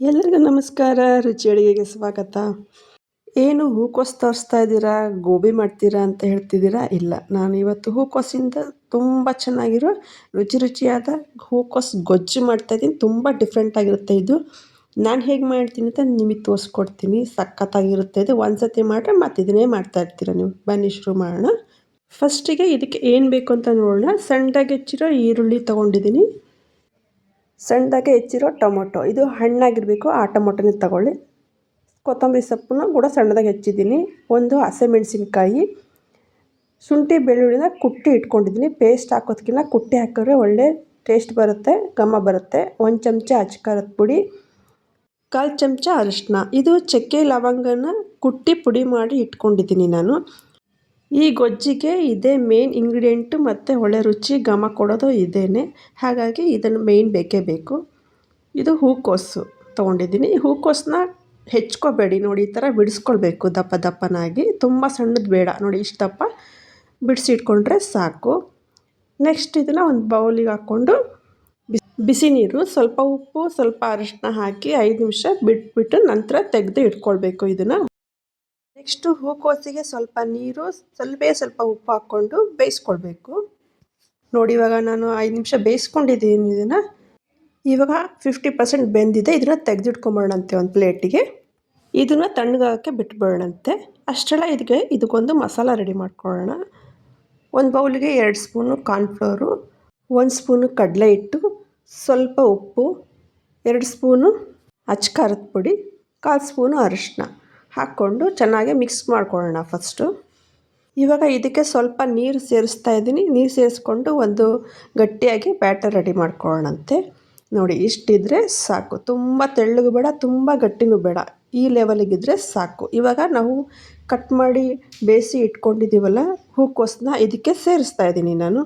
ಎಲ್ಲರಿಗೂ ನಮಸ್ಕಾರ. ರುಚಿ ಅಡುಗೆಗೆ ಸ್ವಾಗತ. ಏನು ಹೂಕೋಸು ತೋರಿಸ್ತಾ ಇದ್ದೀರಾ, ಗೋಬಿ ಮಾಡ್ತೀರಾ ಅಂತ ಹೇಳ್ತಿದ್ದೀರಾ? ಇಲ್ಲ, ನಾನು ಇವತ್ತು ಹೂಕೋಸಿಂದ ತುಂಬ ಚೆನ್ನಾಗಿರೋ ರುಚಿಯಾದ ಹೂಕೋಸು ಗೊಜ್ಜು ಮಾಡ್ತಾಯಿದ್ದೀನಿ. ತುಂಬ ಡಿಫ್ರೆಂಟಾಗಿರುತ್ತೆ ಇದು. ನಾನು ಹೇಗೆ ಮಾಡ್ತೀನಿ ಅಂತ ನಿಮಗೆ ತೋರಿಸ್ಕೊಡ್ತೀನಿ. ಸಖತ್ತಾಗಿರುತ್ತೆ ಇದು. ಒಂದು ಸತಿ ಮಾಡಿದ್ರೆ ಮತ್ತೆ ಇದನ್ನೇ ಮಾಡ್ತಾಯಿರ್ತೀರ ನೀವು. ಬನ್ನಿ ಶುರು ಮಾಡೋಣ. ಫಸ್ಟಿಗೆ ಇದಕ್ಕೆ ಏನು ಬೇಕು ಅಂತ ನೋಡೋಣ. ಸಣ್ಣದಾಗಿ ಹೆಚ್ಚಿರೋ ಈರುಳ್ಳಿ ತೊಗೊಂಡಿದ್ದೀನಿ. ಸಣ್ಣದಾಗೆ ಹೆಚ್ಚಿರೋ ಟೊಮೊಟೊ, ಇದು ಹಣ್ಣಾಗಿರಬೇಕು, ಆ ಟೊಮೊಟೊನೇ ತಗೊಳ್ಳಿ. ಕೊತ್ತಂಬರಿ ಸೊಪ್ಪನ್ನು ಕೂಡ ಸಣ್ಣದಾಗಿ ಹೆಚ್ಚಿದ್ದೀನಿ. ಒಂದು ಹಸಿಮೆಣಸಿನ್ಕಾಯಿ, ಶುಂಠಿ ಬೆಳ್ಳುಳ್ಳಿನ ಕುಟ್ಟಿ ಇಟ್ಕೊಂಡಿದ್ದೀನಿ. ಪೇಸ್ಟ್ ಹಾಕೋದಕ್ಕಿಂತ ಕುಟ್ಟಿ ಹಾಕಿದ್ರೆ ಒಳ್ಳೆ ಟೇಸ್ಟ್ ಬರುತ್ತೆ, ಘಮ ಬರುತ್ತೆ. 1 ಚಮಚ ಅಚ್ಕಾರದ ಪುಡಿ, 1/4 ಚಮಚ ಅರಿಶಿನ. ಇದು ಚಕ್ಕೆ ಲವಂಗನ ಕುಟ್ಟಿ ಪುಡಿ ಮಾಡಿ ಇಟ್ಕೊಂಡಿದ್ದೀನಿ ನಾನು. ಈ ಗೊಜ್ಜಿಗೆ ಇದೇ ಮೇನ್ ಇಂಗ್ರೀಡಿಯೆಂಟು ಮತ್ತು ಒಳ್ಳೆ ರುಚಿ ಘಮ ಕೊಡೋದು ಇದೇನೆ. ಹಾಗಾಗಿ ಇದನ್ನು ಮೇಯ್ನ್ ಬೇಕೇ ಬೇಕು. ಇದು ಹೂಕೋಸು ತೊಗೊಂಡಿದ್ದೀನಿ. ಹೂಕೋಸನ್ನ ಹೆಚ್ಕೋಬೇಡಿ, ನೋಡಿ ಈ ಥರ ಬಿಡಿಸ್ಕೊಳ್ಬೇಕು ದಪ್ಪ ದಪ್ಪನಾಗಿ. ತುಂಬ ಸಣ್ಣದು ಬೇಡ, ನೋಡಿ ಇಷ್ಟು ದಪ್ಪ ಬಿಡಿಸಿ ಇಟ್ಕೊಂಡ್ರೆ ಸಾಕು. ನೆಕ್ಸ್ಟ್ ಇದನ್ನು ಒಂದು ಬೌಲಿಗೆ ಹಾಕ್ಕೊಂಡು ಬಿಸಿ ನೀರು, ಸ್ವಲ್ಪ ಉಪ್ಪು, ಸ್ವಲ್ಪ ಅರಿಶಿನ ಹಾಕಿ 5 ನಿಮಿಷ ಬಿಟ್ಬಿಟ್ಟು ನಂತರ ತೆಗೆದು ಇಟ್ಕೊಳ್ಬೇಕು ಇದನ್ನು. ನೆಕ್ಸ್ಟು ಹೂಕೋಸಿಗೆ ಸ್ವಲ್ಪ ನೀರು, ಸ್ವಲ್ಪ ಉಪ್ಪು ಹಾಕ್ಕೊಂಡು ಬೇಯಿಸ್ಕೊಳ್ಬೇಕು. ನೋಡಿ ಇವಾಗ ನಾನು 5 ನಿಮಿಷ ಬೇಯಿಸ್ಕೊಂಡಿದ್ದೀನಿ ಇದನ್ನು. ಇವಾಗ 50% ಬೆಂದಿದೆ. ಇದನ್ನು ತೆಗೆದಿಟ್ಕೊಂಬಿಡೋಣಂತೆ ಒಂದು ಪ್ಲೇಟಿಗೆ. ಇದನ್ನು ತಣ್ಣಗಾಗೋಕ್ಕೆ ಬಿಟ್ಬಿಡೋಣಂತೆ. ಅಷ್ಟೆಲ್ಲ ಇದಕ್ಕೊಂದು ಮಸಾಲ ರೆಡಿ ಮಾಡ್ಕೊಳ್ಳೋಣ. ಒಂದು ಬೌಲಿಗೆ 2 ಸ್ಪೂನು ಕಾರ್ನ್ಫ್ಲೋರು, 1 ಸ್ಪೂನು ಕಡಲೆ ಹಿಟ್ಟು, ಸ್ವಲ್ಪ ಉಪ್ಪು, 2 ಸ್ಪೂನು ಅಚ್ಕಾರದ ಪುಡಿ, 1/4 ಸ್ಪೂನು ಅರಿಶಿನ ಹಾಕ್ಕೊಂಡು ಚೆನ್ನಾಗಿ ಮಿಕ್ಸ್ ಮಾಡ್ಕೊಳ್ಳೋಣ ಫಸ್ಟು. ಇವಾಗ ಇದಕ್ಕೆ ಸ್ವಲ್ಪ ನೀರು ಸೇರಿಸ್ತಾ ಇದ್ದೀನಿ. ನೀರು ಸೇರಿಸ್ಕೊಂಡು ಒಂದು ಗಟ್ಟಿಯಾಗಿ ಬ್ಯಾಟರ್ ರೆಡಿ ಮಾಡ್ಕೊಳ್ಳೋಣಂತೆ. ನೋಡಿ ಇಷ್ಟಿದ್ರೆ ಸಾಕು. ತುಂಬ ತೆಳ್ಳಗೂ ಬೇಡ, ತುಂಬ ಗಟ್ಟಿನೂ ಬೇಡ, ಈ ಲೆವೆಲಿಗಿದ್ರೆ ಸಾಕು. ಇವಾಗ ನಾವು ಕಟ್ ಮಾಡಿ ಬೇಯಿಸಿ ಇಟ್ಕೊಂಡಿದ್ದೀವಲ್ಲ ಹೂಕೋಸನ್ನ, ಇದಕ್ಕೆ ಸೇರಿಸ್ತಾ ಇದ್ದೀನಿ ನಾನು.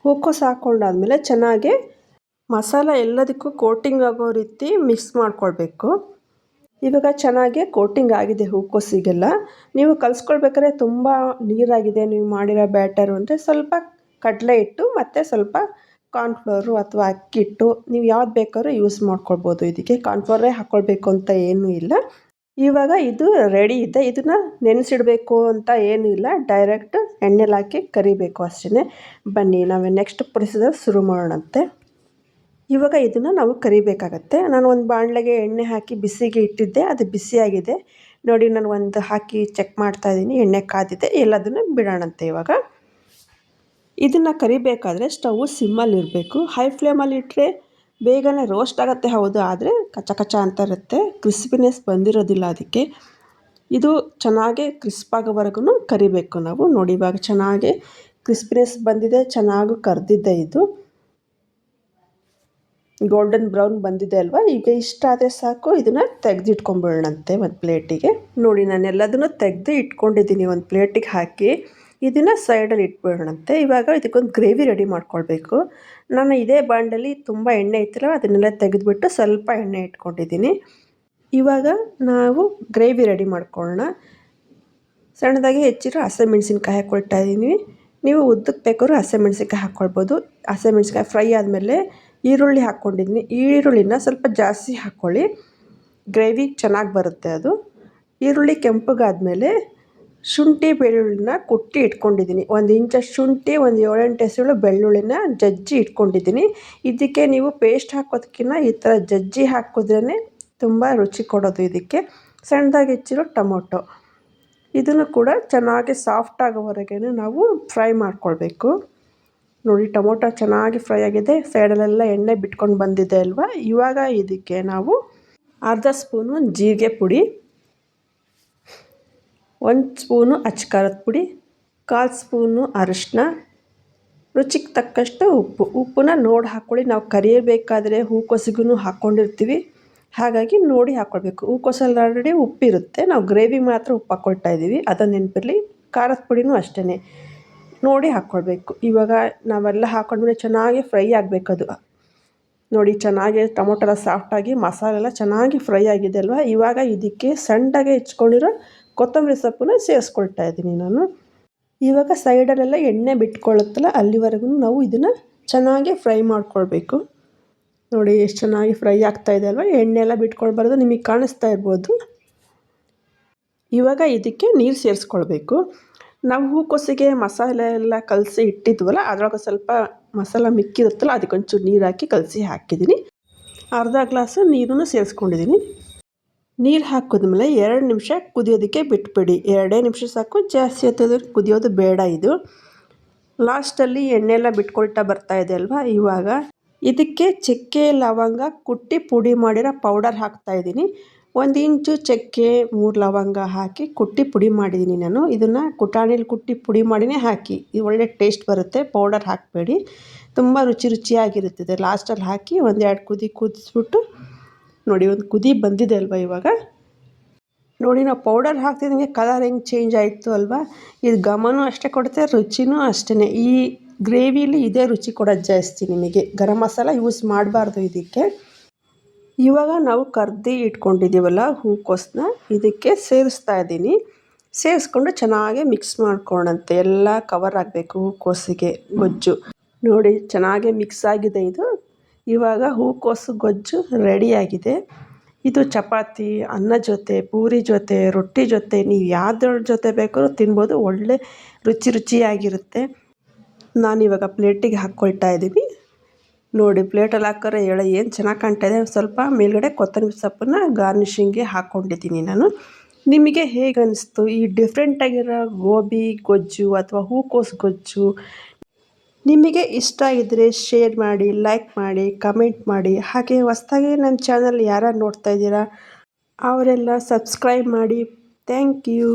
ಹೂಕೋಸು ಹಾಕ್ಕೊಂಡಾದ್ಮೇಲೆ ಚೆನ್ನಾಗಿ ಮಸಾಲ ಎಲ್ಲದಕ್ಕೂ ಕೋಟಿಂಗ್ ಆಗೋ ರೀತಿ ಮಿಕ್ಸ್ ಮಾಡ್ಕೊಳ್ಬೇಕು. ಇವಾಗ ಚೆನ್ನಾಗಿ ಕೋಟಿಂಗ್ ಆಗಿದೆ ಹೂಕೋಸಿಗೆಲ್ಲ. ನೀವು ಕಲಿಸ್ಕೊಳ್ಬೇಕಾದ್ರೆ ತುಂಬ ನೀರಾಗಿದೆ ನೀವು ಮಾಡಿರೋ ಬ್ಯಾಟರು ಅಂದರೆ ಸ್ವಲ್ಪ ಕಡಲೆ ಹಿಟ್ಟು ಮತ್ತು ಸ್ವಲ್ಪ ಕಾರ್ನ್ಫ್ಲೋರು ಅಥವಾ ಅಕ್ಕಿ ಹಿಟ್ಟು, ನೀವು ಯಾವ್ದು ಬೇಕಾದ್ರೂ ಯೂಸ್ ಮಾಡ್ಕೊಳ್ಬೋದು. ಇದಕ್ಕೆ ಕಾರ್ನ್ಫ್ಲೋರೇ ಹಾಕ್ಕೊಳ್ಬೇಕು ಅಂತ ಏನೂ ಇಲ್ಲ. ಇವಾಗ ಇದು ರೆಡಿ ಇದೆ. ಇದನ್ನು ನೆನೆಸಿಡಬೇಕು ಅಂತ ಏನೂ ಇಲ್ಲ, ಡೈರೆಕ್ಟ್ ಎಣ್ಣೆಲಿ ಹಾಕಿ ಕರಿಬೇಕು ಅಷ್ಟೇ. ಬನ್ನಿ ನಾವು ನೆಕ್ಸ್ಟ್ ಪ್ರೊಸೀಜರ್ ಶುರು ಮಾಡೋಣಂತೆ. ಇವಾಗ ಇದನ್ನು ನಾವು ಕರಿಬೇಕಾಗತ್ತೆ. ನಾನು ಒಂದು ಬಾಣಲೆಗೆ ಎಣ್ಣೆ ಹಾಕಿ ಬಿಸಿಗೆ ಇಟ್ಟಿದ್ದೆ, ಅದು ಬಿಸಿಯಾಗಿದೆ. ನೋಡಿ ನಾನು ಒಂದು ಹಾಕಿ ಚೆಕ್ ಮಾಡ್ತಾಯಿದ್ದೀನಿ, ಎಣ್ಣೆ ಕಾದಿದೆ. ಎಲ್ಲದನ್ನು ಬಿಡೋಣಂತೆ. ಇವಾಗ ಇದನ್ನು ಕರಿಬೇಕಾದ್ರೆ ಸ್ಟವ್ ಸಿಮ್ಮಲ್ಲಿ ಇರಬೇಕು. ಹೈ ಫ್ಲೇಮಲ್ಲಿ ಇಟ್ಟರೆ ಬೇಗನೆ ರೋಸ್ಟ್ ಆಗುತ್ತೆ, ಹೌದು, ಆದರೆ ಕಚ ಕಚ ಅಂತ ಇರುತ್ತೆ, ಕ್ರಿಸ್ಪಿನೆಸ್ ಬಂದಿರೋದಿಲ್ಲ ಅದಕ್ಕೆ. ಇದು ಚೆನ್ನಾಗಿ ಕ್ರಿಸ್ಪಾಗೋವರೆಗೂ ಕರಿಬೇಕು ನಾವು. ನೋಡಿ ಇವಾಗ ಚೆನ್ನಾಗಿ ಕ್ರಿಸ್ಪಿನೆಸ್ ಬಂದಿದೆ, ಚೆನ್ನಾಗಿ ಕರೆದಿದ್ದೆ, ಇದು ಗೋಲ್ಡನ್ ಬ್ರೌನ್ ಬಂದಿದೆ ಅಲ್ವಾ. ಈಗ ಇಷ್ಟ ಆದರೆ ಸಾಕು. ಇದನ್ನು ತೆಗೆದಿಟ್ಕೊಂಬಿಡೋಣಂತೆ ಒಂದು ಪ್ಲೇಟಿಗೆ. ನೋಡಿ ನಾನು ಎಲ್ಲದನ್ನು ತೆಗೆದು ಇಟ್ಕೊಂಡಿದ್ದೀನಿ ಒಂದು ಪ್ಲೇಟಿಗೆ ಹಾಕಿ. ಇದನ್ನು ಸೈಡಲ್ಲಿ ಇಟ್ಬಿಡೋಣಂತೆ. ಇವಾಗ ಇದಕ್ಕೊಂದು ಗ್ರೇವಿ ರೆಡಿ ಮಾಡ್ಕೊಳ್ಬೇಕು. ನಾನು ಇದೇ ಬಾಂಡಲ್ಲಿ ತುಂಬ ಎಣ್ಣೆ ಇತ್ತಲ್ಲ, ಅದನ್ನೆಲ್ಲ ತೆಗೆದುಬಿಟ್ಟು ಸ್ವಲ್ಪ ಎಣ್ಣೆ ಇಟ್ಕೊಂಡಿದ್ದೀನಿ. ಇವಾಗ ನಾವು ಗ್ರೇವಿ ರೆಡಿ ಮಾಡ್ಕೊಳ್ಳೋಣ. ಸಣ್ಣದಾಗಿ ಹೆಚ್ಚಿರೋ ಹಸಿಮೆಣ್ಸಿನ್ಕಾಯಿ ಹಾಕ್ಕೊಳ್ತಾ ಇದ್ದೀನಿ. ನೀವು ಉದ್ದಕ್ಕೆ ಬೇಕಾದ್ರೂ ಹಸಿಮೆಣ್ಸಿನ್ಕಾಯಿ ಹಾಕ್ಕೊಳ್ಬೋದು. ಹಸಿಮೆಣ್ಸಿನ್ಕಾಯಿ ಫ್ರೈ ಆದಮೇಲೆ ಈರುಳ್ಳಿ ಹಾಕ್ಕೊಂಡಿದ್ದೀನಿ. ಈರುಳ್ಳಿನ ಸ್ವಲ್ಪ ಜಾಸ್ತಿ ಹಾಕ್ಕೊಳ್ಳಿ, ಗ್ರೇವಿ ಚೆನ್ನಾಗಿ ಬರುತ್ತೆ ಅದು. ಈರುಳ್ಳಿ ಕೆಂಪಗಾದಮೇಲೆ ಶುಂಠಿ ಬೆಳ್ಳುಳ್ಳಿನ ಕುಟ್ಟಿ ಇಟ್ಕೊಂಡಿದ್ದೀನಿ. 1 ಇಂಚಷ್ಟು ಶುಂಠಿ, ಒಂದು 7-8 ಎಸಳು ಬೆಳ್ಳುಳ್ಳಿನ ಜಜ್ಜಿ ಇಟ್ಕೊಂಡಿದ್ದೀನಿ. ಇದಕ್ಕೆ ನೀವು ಪೇಸ್ಟ್ ಹಾಕೋದಕ್ಕಿಂತ ಈ ಥರ ಜಜ್ಜಿ ಹಾಕಿದ್ರೇ ತುಂಬ ರುಚಿ ಕೊಡೋದು ಇದಕ್ಕೆ. ಸಣ್ಣದಾಗಿ ಹೆಚ್ಚಿರೋ ಟೊಮೊಟೊ, ಇದನ್ನು ಕೂಡ ಚೆನ್ನಾಗಿ ಸಾಫ್ಟ್ ಆಗೋವರೆಗೆ ನಾವು ಫ್ರೈ ಮಾಡ್ಕೊಳ್ಬೇಕು. ನೋಡಿ ಟೊಮೊಟೊ ಚೆನ್ನಾಗಿ ಫ್ರೈ ಆಗಿದೆ, ಸೈಡಲ್ಲೆಲ್ಲ ಎಣ್ಣೆ ಬಿಟ್ಕೊಂಡು ಬಂದಿದೆ ಅಲ್ವಾ. ಇವಾಗ ಇದಕ್ಕೆ ನಾವು 1/2 ಸ್ಪೂನು ಜೀರಿಗೆ ಪುಡಿ, 1 ಸ್ಪೂನು ಅಚ್ಕಾರದ ಪುಡಿ, 1/4 ಸ್ಪೂನು ಅರಿಶಿನ, ರುಚಿಗೆ ತಕ್ಕಷ್ಟು ಉಪ್ಪನ್ನ ನೋಡಿ ಹಾಕ್ಕೊಳ್ಳಿ. ನಾವು ಕರಿಯಬೇಕಾದ್ರೆ ಹೂಕೋಸಿಗೂ ಹಾಕ್ಕೊಂಡಿರ್ತೀವಿ, ಹಾಗಾಗಿ ನೋಡಿ ಹಾಕ್ಕೊಳ್ಬೇಕು. ಹೂಕೋಸಲ್ಲಿ ಆಲ್ರೆಡಿ ಉಪ್ಪಿರುತ್ತೆ, ನಾವು ಗ್ರೇವಿ ಮಾತ್ರ ಉಪ್ಪು ಹಾಕ್ಕೊಳ್ತಾ ಇದ್ದೀವಿ, ಅದನ್ನು ನೆನಪಿರಲಿ. ಖಾರದ ಪುಡಿನೂ ಅಷ್ಟೇ ನೋಡಿ ಹಾಕ್ಕೊಳ್ಬೇಕು. ಇವಾಗ ನಾವೆಲ್ಲ ಹಾಕ್ಕೊಂಡ್ಮೇಲೆ ಚೆನ್ನಾಗಿ ಫ್ರೈ ಆಗಬೇಕದು. ನೋಡಿ ಚೆನ್ನಾಗಿ ಟೊಮೊಟೊ ಸಾಫ್ಟಾಗಿ ಮಸಾಲೆಲ್ಲ ಚೆನ್ನಾಗಿ ಫ್ರೈ ಆಗಿದೆ ಅಲ್ವಾ. ಇವಾಗ ಇದಕ್ಕೆ ಸಣ್ಣದಾಗೆ ಹೆಚ್ಕೊಂಡಿರೋ ಕೊತ್ತಂಬರಿ ಸೊಪ್ಪನ್ನ ಸೇರಿಸ್ಕೊಳ್ತಾ ಇದ್ದೀನಿ ನಾನು. ಇವಾಗ ಸೈಡಲ್ಲೆಲ್ಲ ಎಣ್ಣೆ ಬಿಟ್ಕೊಳ್ಳುತ್ತಲ್ಲ, ಅಲ್ಲಿವರೆಗೂ ನಾವು ಇದನ್ನು ಚೆನ್ನಾಗಿ ಫ್ರೈ ಮಾಡ್ಕೊಳ್ಬೇಕು. ನೋಡಿ ಎಷ್ಟು ಚೆನ್ನಾಗಿ ಫ್ರೈ ಆಗ್ತಾ ಇದೆ ಅಲ್ವಾ, ಎಣ್ಣೆ ಎಲ್ಲ ಬಿಟ್ಕೊಳ್ಬಾರ್ದು, ನಿಮಗೆ ಕಾಣಿಸ್ತಾ ಇರ್ಬೋದು. ಇವಾಗ ಇದಕ್ಕೆ ನೀರು ಸೇರಿಸ್ಕೊಳ್ಬೇಕು. ನಾವು ಹೂಕೋಸಿಗೆ ಮಸಾಲೆ ಎಲ್ಲ ಕಲಸಿ ಇಟ್ಟಿದ್ವಲ್ಲ, ಅದರೊಳಗೆ ಸ್ವಲ್ಪ ಮಸಾಲ ಮಿಕ್ಕಿರುತ್ತಲ್ಲ, ಅದಕ್ಕೊಂಚೂರು ನೀರು ಹಾಕಿ ಕಲಸಿ ಹಾಕಿದ್ದೀನಿ. ಅರ್ಧ ಗ್ಲಾಸು ನೀರನ್ನು ಸೇರಿಸ್ಕೊಂಡಿದ್ದೀನಿ. ನೀರು ಹಾಕಿದ್ಮೇಲೆ 2 ನಿಮಿಷ ಕುದಿಯೋದಕ್ಕೆ ಬಿಟ್ಬಿಡಿ. 2 ನಿಮಿಷ ಸಾಕು, ಜಾಸ್ತಿ ಹೊತ್ತು ಕುದಿಯೋದು ಬೇಡ. ಇದು ಲಾಸ್ಟಲ್ಲಿ ಎಣ್ಣೆ ಎಲ್ಲ ಬಿಟ್ಕೊಳ್ತಾ ಬರ್ತಾ ಇದೆ ಅಲ್ವಾ, ಇವಾಗ ಇದಕ್ಕೆ ಚಕ್ಕೆ ಲವಂಗ ಕುಟ್ಟಿ ಪುಡಿ ಮಾಡಿರೋ ಪೌಡರ್ ಹಾಕ್ತಾಯಿದ್ದೀನಿ. 1 ಇಂಚು ಚಕ್ಕೆ 3 ಲವಂಗ ಹಾಕಿ ಕುಟ್ಟಿ ಪುಡಿ ಮಾಡಿದ್ದೀನಿ ನಾನು. ಇದನ್ನು ಕುಟಾಣಿಲಿ ಕುಟ್ಟಿ ಪುಡಿ ಮಾಡಿನೇ ಹಾಕಿ, ಇದು ಒಳ್ಳೆ ಟೇಸ್ಟ್ ಬರುತ್ತೆ. ಪೌಡರ್ ಹಾಕಬೇಡಿ, ತುಂಬ ರುಚಿಯಾಗಿರುತ್ತದೆ. ಲಾಸ್ಟಲ್ಲಿ ಹಾಕಿ 1-2 ಕುದಿ ಕುದಿಸ್ಬಿಟ್ಟು ನೋಡಿ, ಒಂದು ಕುದಿ ಬಂದಿದೆ ಅಲ್ವಾ ಇವಾಗ. ನೋಡಿ, ನಾವು ಪೌಡರ್ ಹಾಕ್ತಿದ್ದಂಗೆ ಕಲರ್ ಹೆಂಗೆ ಚೇಂಜ್ ಆಯಿತು ಅಲ್ವಾ. ಇದು ಘಮನೂ ಅಷ್ಟೇ ಕೊಡುತ್ತೆ, ರುಚಿನೂ ಅಷ್ಟೇ. ಈ ಗ್ರೇವಿಲಿ ಇದೇ ರುಚಿ ಕೊಡೋದು ಜಾಸ್ತಿ. ನಿಮಗೆ ಗರಂ ಮಸಾಲ ಯೂಸ್ ಮಾಡಬಾರ್ದು ಇದಕ್ಕೆ. ಇವಾಗ ನಾವು ಕರ್ದು ಇಟ್ಕೊಂಡಿದ್ದೀವಲ್ಲ ಹೂಕೋಸನ್ನ, ಇದಕ್ಕೆ ಸೇರಿಸ್ತಾ ಇದ್ದೀನಿ. ಸೇರಿಸ್ಕೊಂಡು ಚೆನ್ನಾಗಿ ಮಿಕ್ಸ್ ಮಾಡ್ಕೊಳ್ಳೋಣಂತೆ. ಎಲ್ಲ ಕವರ್ ಆಗಬೇಕು ಹೂಕೋಸಿಗೆ ಗೊಜ್ಜು. ನೋಡಿ, ಚೆನ್ನಾಗಿ ಮಿಕ್ಸ್ ಆಗಿದೆ ಇದು. ಇವಾಗ ಹೂಕೋಸು ಗೊಜ್ಜು ರೆಡಿಯಾಗಿದೆ. ಇದು ಚಪಾತಿ, ಅನ್ನ ಜೊತೆ, ಪೂರಿ ಜೊತೆ, ರೊಟ್ಟಿ ಜೊತೆ, ನೀವು ಯಾವ್ದ್ರ ಜೊತೆ ಬೇಕಾದ್ರೂ ತಿನ್ಬೋದು. ಒಳ್ಳೆ ರುಚಿಯಾಗಿರುತ್ತೆ. ನಾನಿವಾಗ ಪ್ಲೇಟಿಗೆ ಹಾಕ್ಕೊಳ್ತಾ ಇದ್ದೀನಿ. ನೋಡಿ, ಪ್ಲೇಟಲ್ಲಿ ಹಾಕಿದ್ರೆ ಏನು ಚೆನ್ನಾಗಿ ಕಾಣ್ತಾ ಇದೆ. ಸ್ವಲ್ಪ ಮೇಲ್ಗಡೆ ಕೊತ್ತಂಬರಿ ಸೊಪ್ಪನ್ನು ಗಾರ್ನಿಷಿಂಗ್ಗೆ ಹಾಕ್ಕೊಂಡಿದ್ದೀನಿ ನಾನು. ನಿಮಗೆ ಹೇಗೆ ಅನಿಸ್ತು ಈ ಡಿಫ್ರೆಂಟಾಗಿರೋ ಗೋಬಿ ಗೊಜ್ಜು ಅಥವಾ ಹೂಕೋಸು ಗೊಜ್ಜು? ನಿಮಗೆ ಇಷ್ಟ ಇದ್ದರೆ ಶೇರ್ ಮಾಡಿ, ಲೈಕ್ ಮಾಡಿ, ಕಮೆಂಟ್ ಮಾಡಿ. ಹಾಗೆ ಹೊಸ್ದಾಗಿ ನನ್ನ ಚಾನಲ್ ಯಾರು ನೋಡ್ತಾ ಇದ್ದೀರಾ ಅವರೆಲ್ಲ ಸಬ್ಸ್ಕ್ರೈಬ್ ಮಾಡಿ. Thank you.